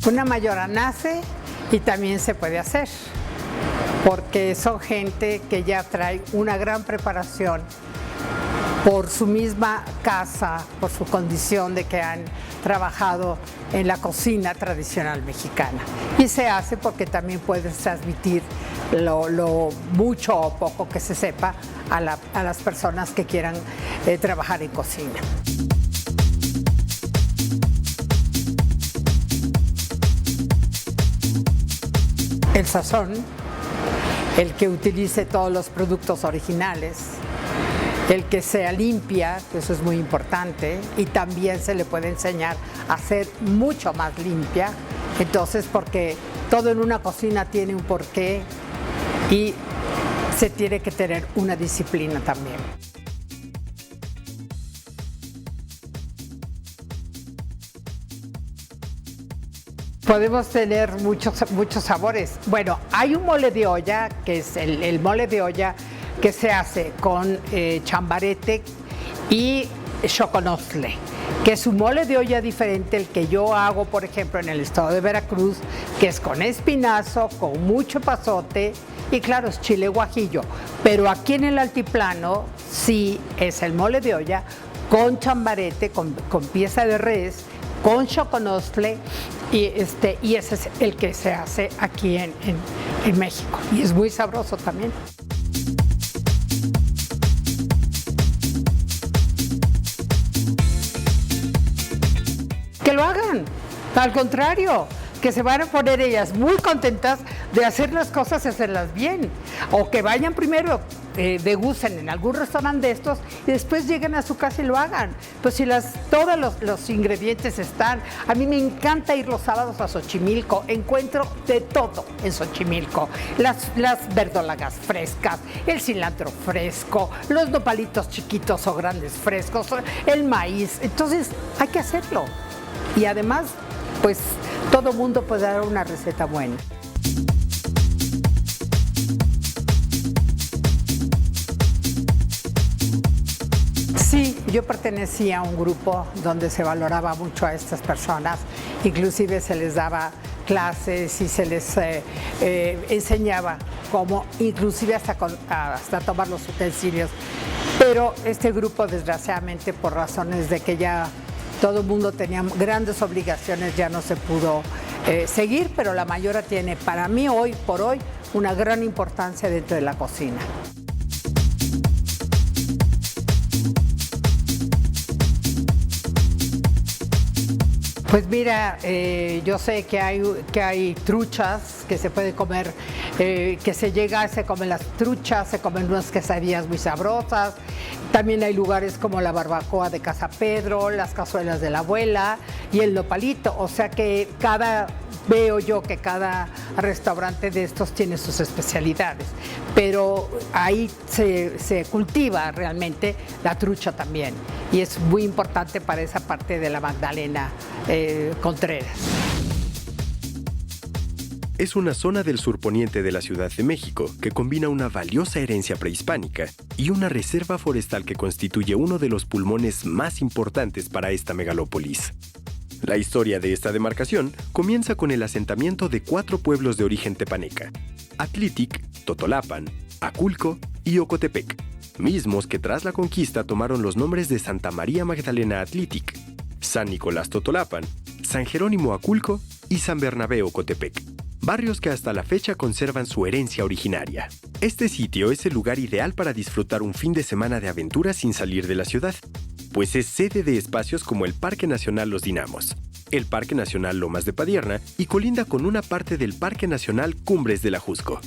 Una mayora nace y también se puede hacer, porque son gente que ya trae una gran preparación por su misma casa, por su condición de que han trabajado en la cocina tradicional mexicana. Y se hace porque también puedes transmitir lo mucho o poco que se sepa a las personas que quieran trabajar en cocina. El sazón, el que utilice todos los productos originales, el que sea limpia, que eso es muy importante, y también se le puede enseñar a ser mucho más limpia. Entonces, porque todo en una cocina tiene un porqué y se tiene que tener una disciplina también. Podemos tener muchos sabores. Bueno, hay un mole de olla, que es el mole de olla que se hace con chambarete y xoconostle, que es un mole de olla diferente el que yo hago, por ejemplo, en el estado de Veracruz, que es con espinazo, con mucho pasote y claro, es chile guajillo. Pero aquí en el altiplano sí es el mole de olla con chambarete, con pieza de res, con xoconostle, y ese es el que se hace aquí en México y es muy sabroso también. Que lo hagan, al contrario, que se van a poner ellas muy contentas de hacer las cosas y hacerlas bien, o que vayan primero, degusten en algún restaurante de estos y después lleguen a su casa y lo hagan. Pues si todos los ingredientes están. A mí me encanta ir los sábados a Xochimilco, encuentro de todo en Xochimilco, las verdolagas frescas, el cilantro fresco, los nopalitos chiquitos o grandes frescos, el maíz. Entonces hay que hacerlo y además pues todo mundo puede dar una receta buena. Sí, yo pertenecía a un grupo donde se valoraba mucho a estas personas, inclusive se les daba clases y se les enseñaba cómo, inclusive hasta tomar los utensilios. Pero este grupo, desgraciadamente, por razones de que ya todo el mundo tenía grandes obligaciones, ya no se pudo seguir, pero la mayora tiene, para mí, hoy por hoy, una gran importancia dentro de la cocina. Pues mira, yo sé que hay truchas que se puede comer, se comen las truchas, se comen unas quesadillas muy sabrosas. También hay lugares como la barbacoa de Casa Pedro, las cazuelas de la abuela y el nopalito. O sea que veo yo que cada restaurante de estos tiene sus especialidades. Pero ahí se cultiva realmente la trucha también. Y es muy importante para esa parte de la Magdalena Contreras. Es una zona del surponiente de la Ciudad de México que combina una valiosa herencia prehispánica y una reserva forestal que constituye uno de los pulmones más importantes para esta megalópolis. La historia de esta demarcación comienza con el asentamiento de 4 pueblos de origen tepaneca: Atlitic, Totolapan, Aculco y Ocotepec, mismos que tras la conquista tomaron los nombres de Santa María Magdalena Atlitic, San Nicolás Totolapan, San Jerónimo Aculco y San Bernabé Ocotepec, barrios que hasta la fecha conservan su herencia originaria. Este sitio es el lugar ideal para disfrutar un fin de semana de aventura sin salir de la ciudad, pues es sede de espacios como el Parque Nacional Los Dinamos, el Parque Nacional Lomas de Padierna y colinda con una parte del Parque Nacional Cumbres del Ajusco.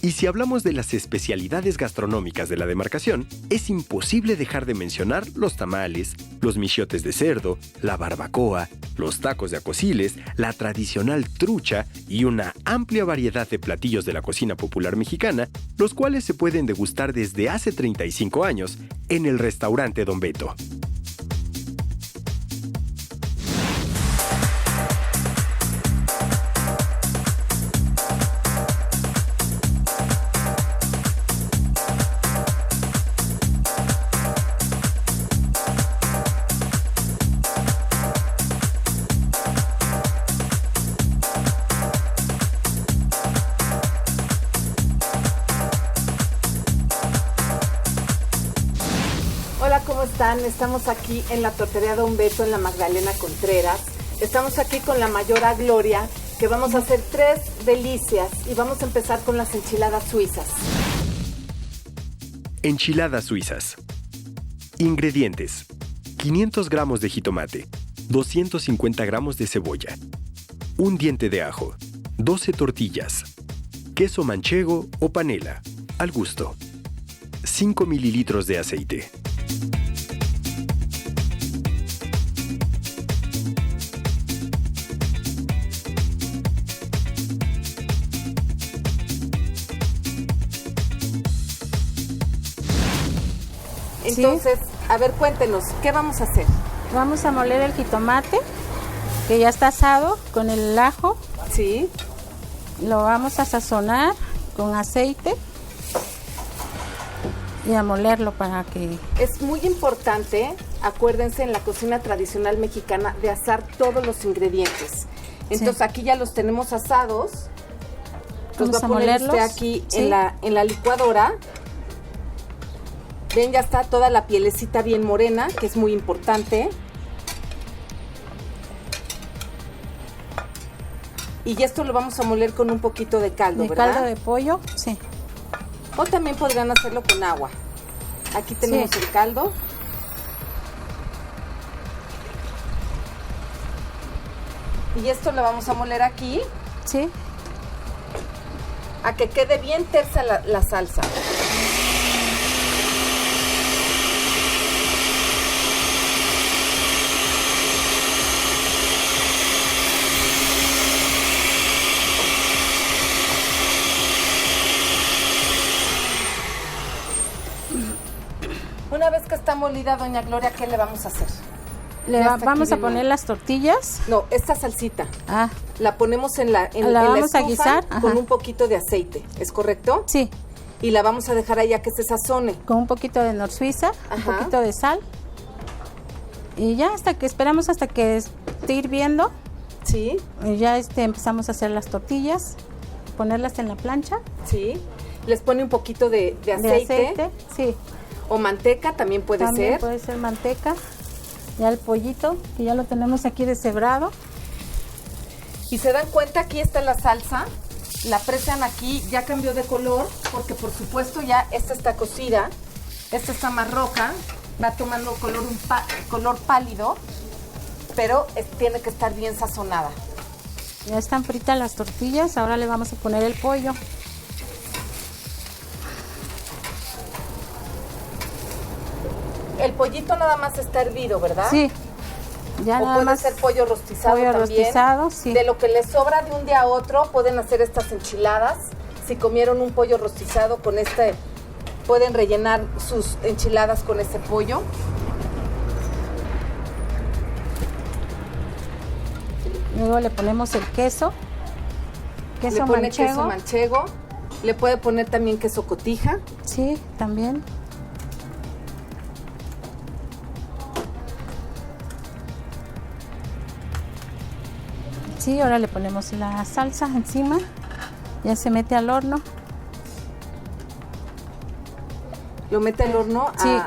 Y si hablamos de las especialidades gastronómicas de la demarcación, es imposible dejar de mencionar los tamales, los michiotes de cerdo, la barbacoa, los tacos de acosiles, la tradicional trucha y una amplia variedad de platillos de la cocina popular mexicana, los cuales se pueden degustar desde hace 35 años en el restaurante Don Beto. ¿cómo están? Estamos aquí en la tortería Don Beto, en la Magdalena Contreras. Estamos aquí con la mayora Gloria, que vamos a hacer 3 delicias y vamos a empezar con las enchiladas suizas. Enchiladas suizas. Ingredientes: 500 gramos de jitomate, 250 gramos de cebolla, un diente de ajo, 12 tortillas, queso manchego o panela, al gusto, 5 mililitros de aceite. Entonces, a ver, cuéntenos, ¿qué vamos a hacer? Vamos a moler el jitomate, que ya está asado, con el ajo. Sí. Lo vamos a sazonar con aceite y a molerlo para que... Es muy importante, acuérdense, en la cocina tradicional mexicana, de asar todos los ingredientes. Entonces, sí, aquí ya los tenemos asados. Los va a poner molerlos. usted aquí, Sí, en la licuadora. Ven, ya está toda la pielecita bien morena, que es muy importante. Y esto lo vamos a moler con un poquito de caldo, ¿verdad? caldo de pollo, sí. O también podrán hacerlo con agua. Aquí tenemos el caldo. Y esto lo vamos a moler aquí. Sí. A que quede bien tersa la salsa. Una vez que está molida, doña Gloria, ¿qué le vamos a hacer? Vamos a poner las tortillas. No, esta salsita. Ah. La ponemos en la vamos estufa a guisar. Ajá. Con un poquito de aceite, ¿es correcto? Sí. Y la vamos a dejar allá que se sazone. Con un poquito de nor suiza, Ajá, un poquito de sal. Y ya esperamos hasta que esté hirviendo. Sí. Y ya empezamos a hacer las tortillas, ponerlas en la plancha. Sí. Les pone un poquito de aceite. De aceite, sí. O manteca también puede ser. Puede ser manteca. Ya el pollito, que ya lo tenemos aquí deshebrado. Y se dan cuenta, aquí está la salsa. La presan aquí, ya cambió de color, porque por supuesto ya esta está cocida. Esta está más roja, va tomando color pálido, pero tiene que estar bien sazonada. Ya están fritas las tortillas, ahora le vamos a poner el pollo. El pollito nada más está hervido, ¿verdad? Sí. Ya o nada puede más ser pollo rostizado pollo también. rostizado, sí. De lo que les sobra de un día a otro, pueden hacer estas enchiladas. Si comieron un pollo rostizado con pueden rellenar sus enchiladas con ese pollo. Luego le ponemos el queso. Le pone queso manchego. Le puede poner también queso cotija. Sí, también. Sí, ahora le ponemos la salsa encima. Ya se mete al horno. Lo mete al horno sí,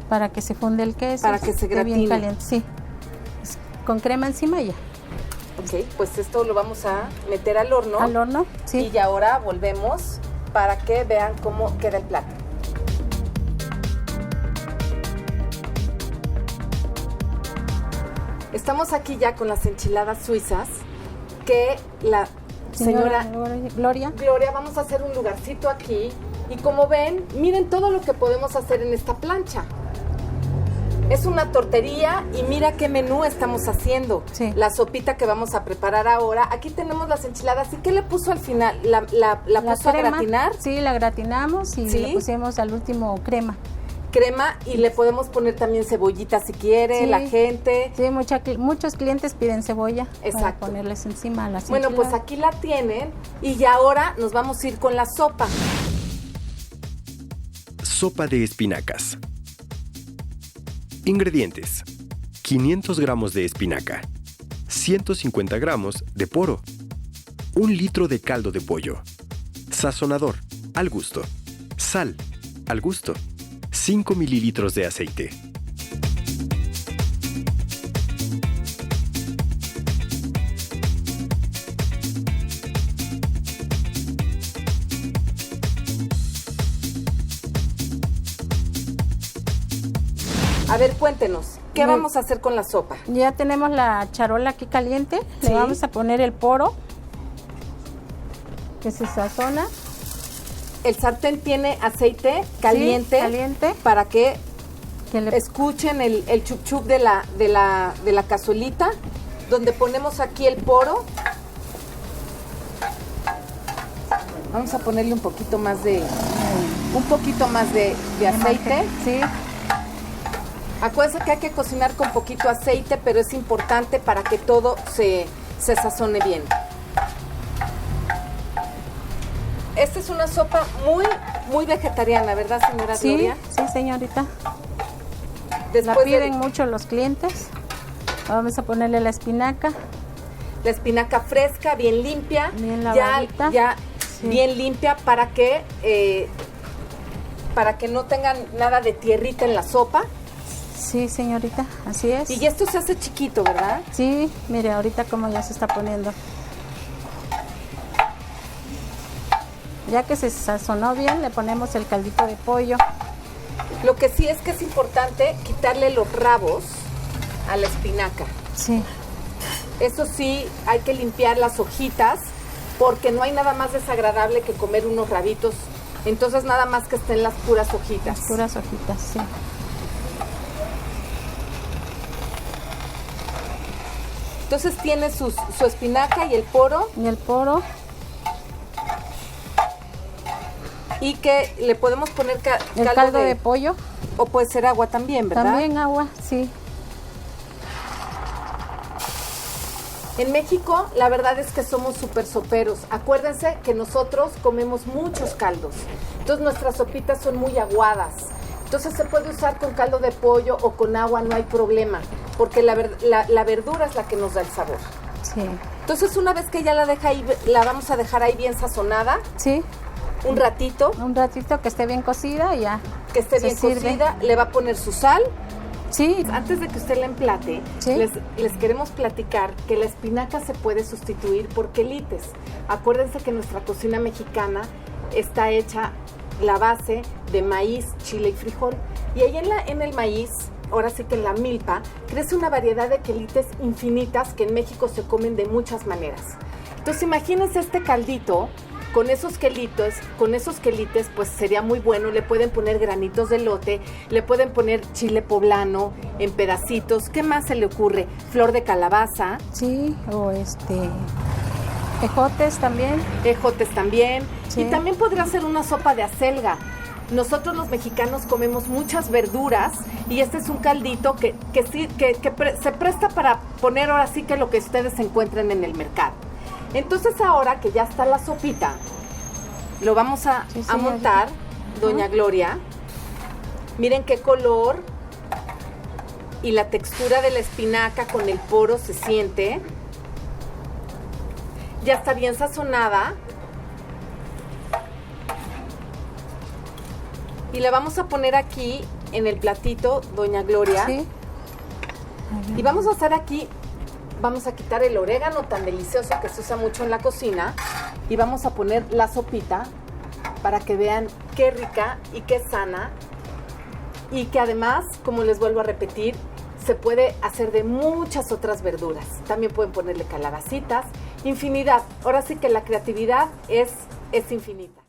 para que se funde el queso. Para que se gratine. Bien caliente, sí. Con crema encima y ya. Ok, pues esto lo vamos a meter al horno. Al horno, sí. Y ahora volvemos para que vean cómo queda el plato. Estamos aquí ya con las enchiladas suizas que la señora Gloria, vamos a hacer un lugarcito aquí y como ven, miren todo lo que podemos hacer en esta plancha. Es una tortería y mira qué menú estamos haciendo. Sí. La sopita que vamos a preparar ahora. Aquí tenemos las enchiladas. ¿Y qué le puso al final? ¿La puso crema, a gratinar? Sí, la gratinamos y le pusimos al último crema. Crema y le podemos poner también cebollita si quiere, sí, la gente. Sí, muchos clientes piden cebolla. Exacto. Para ponerles encima a las Bueno, enchiladas. pues aquí la tienen y ya ahora nos vamos a ir con la sopa. Sopa de espinacas. Ingredientes: 500 gramos de espinaca, 150 gramos de poro, 1 litro de caldo de pollo, sazonador, al gusto, sal, al gusto, 5 mililitros de aceite. A ver, cuéntenos, ¿qué vamos a hacer con la sopa? Ya tenemos la charola aquí caliente. Sí. Le vamos a poner el poro, que se sazona. El sartén tiene aceite caliente, Sí, caliente. para que Que le escuchen el chup chup de la cazuelita, donde ponemos aquí el poro. Vamos a ponerle un poquito más de aceite. Sí, Acuérdense que hay que cocinar con poquito aceite, pero es importante para que todo se sazone bien. Esta es una sopa muy vegetariana, ¿verdad, señora sí, Gloria? sí, señorita. La Después de piden mucho los clientes. Vamos a ponerle la espinaca. la espinaca fresca, bien limpia, Bien lavadita. ya Sí. bien limpia para que no tengan nada de tierrita en la sopa. Sí, señorita, así es. Y esto se hace chiquito, ¿verdad? Sí, mire, ahorita como ya se está poniendo. Ya que se sazonó bien, le ponemos el caldito de pollo. Lo que sí es que es importante quitarle los rabos a la espinaca. Sí, Eso sí, hay que limpiar las hojitas porque no hay nada más desagradable que comer unos rabitos. Entonces nada más que estén las puras hojitas. las puras hojitas, sí. Entonces tiene su espinaca y el poro, Y el poro, y que le podemos poner el caldo de pollo, o puede ser agua también, ¿verdad? también agua, sí. En México, la verdad es que somos súper soperos. Acuérdense que nosotros comemos muchos caldos. Entonces nuestras sopitas son muy aguadas. Entonces se puede usar con caldo de pollo o con agua, no hay problema, porque la verdura es la que nos da el sabor. Sí, Entonces una vez que ya la vamos a dejar ahí bien sazonada, sí, un ratito, un ratito que esté bien cocida y ya. que esté se bien sirve. cocida, le va a poner su sal. Sí, Antes de que usted la emplate, Sí. les queremos platicar que la espinaca se puede sustituir por quelites. Acuérdense que nuestra cocina mexicana está hecha la base de maíz, chile y frijol. Y ahí en el maíz, ahora sí que en la milpa, crece una variedad de quelites infinitas que en México se comen de muchas maneras. Entonces imagínense este caldito con esos quelites, pues sería muy bueno. Le pueden poner granitos de elote, le pueden poner chile poblano en pedacitos. ¿Qué más se le ocurre? Flor de calabaza, sí, o ejotes también. ejotes también. Sí. Y también podría ser una sopa de acelga. Nosotros los mexicanos comemos muchas verduras y este es un caldito que se presta para poner ahora sí que lo que ustedes encuentren en el mercado. Entonces ahora que ya está la sopita, lo vamos a montar, doña Gloria. Miren qué color y la textura de la espinaca con el poro se siente. Ya está bien sazonada. Y la vamos a poner aquí en el platito, doña Gloria. Sí. Y vamos a hacer aquí, vamos a quitar el orégano tan delicioso que se usa mucho en la cocina y vamos a poner la sopita para que vean qué rica y qué sana, y que además, como les vuelvo a repetir, se puede hacer de muchas otras verduras. También pueden ponerle calabacitas, infinidad. Ahora sí que la creatividad es infinita.